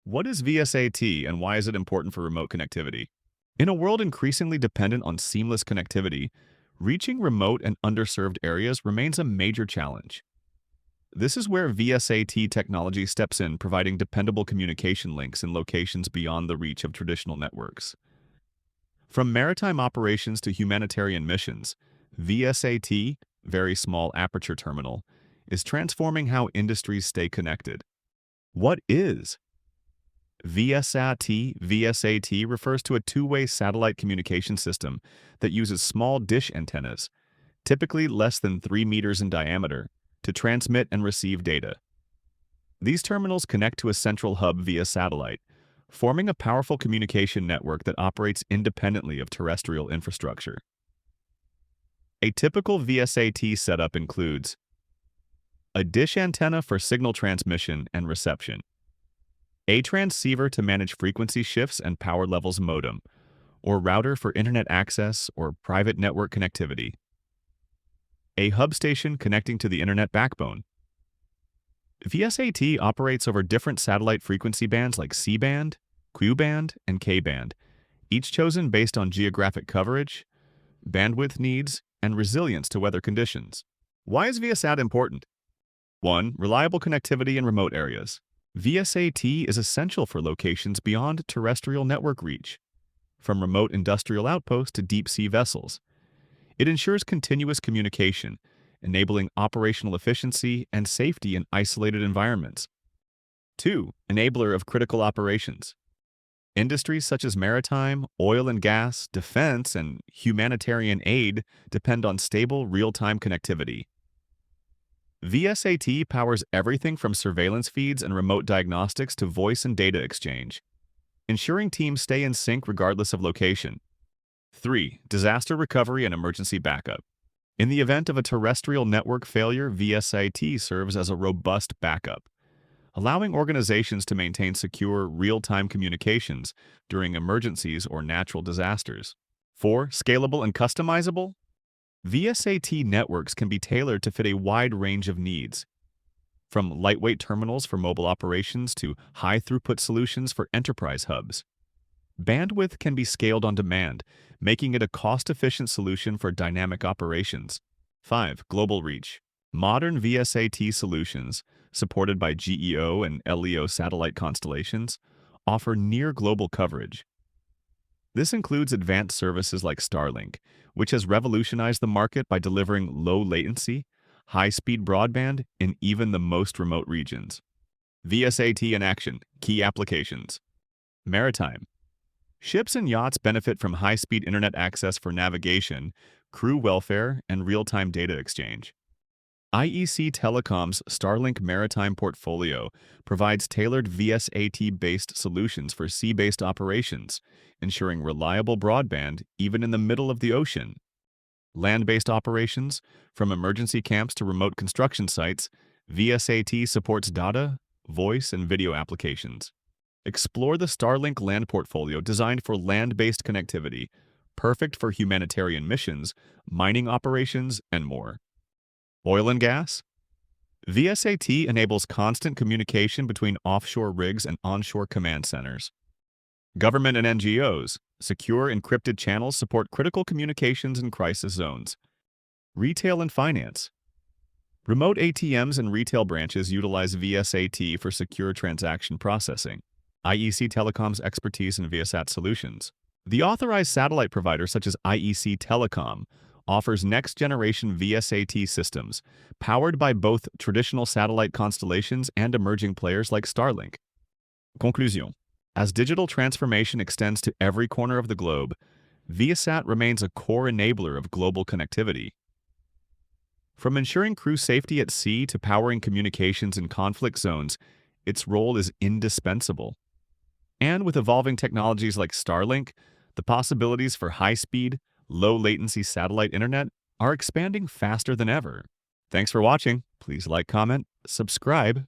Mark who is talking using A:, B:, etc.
A: What is VSAT and why is it important for remote connectivity? In a world increasingly dependent on seamless connectivity, reaching remote and underserved areas remains a major challenge. This is where VSAT technology steps in, providing dependable communication links in locations beyond the reach of traditional networks. From maritime operations to humanitarian missions, VSAT, Very Small Aperture Terminal, is transforming how industries stay connected. What is VSAT? VSAT refers to a two-way satellite communication system that uses small dish antennas, typically less than 3 meters in diameter, to transmit and receive data. These terminals connect to a central hub via satellite, forming a powerful communication network that operates independently of terrestrial infrastructure. A typical VSAT setup includes a dish antenna for signal transmission and reception, a transceiver to manage frequency shifts and power levels modem, or router for internet access or private network connectivity, a hub station connecting to the internet backbone. VSAT operates over different satellite frequency bands like C-band, Q-band, and K-band, each chosen based on geographic coverage, bandwidth needs, and resilience to weather conditions. Why is VSAT important? 1. Reliable connectivity in remote areas. VSAT is essential for locations beyond terrestrial network reach, from remote industrial outposts to deep-sea vessels. It ensures continuous communication, enabling operational efficiency and safety in isolated environments. 2. Enabler of critical operations. Industries such as maritime, oil and gas, defense, and humanitarian aid depend on stable, real-time connectivity. VSAT powers everything from surveillance feeds and remote diagnostics to voice and data exchange, ensuring teams stay in sync regardless of location. 3. Disaster recovery and emergency backup. In the event of a terrestrial network failure, VSAT serves as a robust backup, allowing organizations to maintain secure, real-time communications during emergencies or natural disasters. 4. Scalable and customizable. VSAT networks can be tailored to fit a wide range of needs, from lightweight terminals for mobile operations to high-throughput solutions for enterprise hubs. Bandwidth can be scaled on demand, making it a cost-efficient solution for dynamic operations. 5. Global reach. Modern VSAT solutions, supported by GEO and LEO satellite constellations, offer near-global coverage. This includes advanced services like Starlink, which has revolutionized the market by delivering low-latency, high-speed broadband in even the most remote regions. VSAT in action. Key applications. Maritime. Ships and yachts benefit from high-speed internet access for navigation, crew welfare, and real-time data exchange. IEC Telecom's Starlink Maritime portfolio provides tailored VSAT-based solutions for sea-based operations, ensuring reliable broadband even in the middle of the ocean. Land-based operations, from emergency camps to remote construction sites, VSAT supports data, voice, and video applications. Explore the Starlink land portfolio designed for land-based connectivity, perfect for humanitarian missions, mining operations, and more. Oil and gas? VSAT enables constant communication between offshore rigs and onshore command centers. Government and NGOs, secure encrypted channels support critical communications in crisis zones. Retail and finance. Remote ATMs and retail branches utilize VSAT for secure transaction processing. IEC Telecom's expertise in VSAT solutions. The authorized satellite provider such as IEC Telecom offers next-generation VSAT systems, powered by both traditional satellite constellations and emerging players like Starlink. Conclusion. As digital transformation extends to every corner of the globe, VSAT remains a core enabler of global connectivity. From ensuring crew safety at sea to powering communications in conflict zones, its role is indispensable. And with evolving technologies like Starlink, the possibilities for high-speed, low-latency satellite internet are expanding faster than ever. Thanks for watching. Please like, comment, subscribe,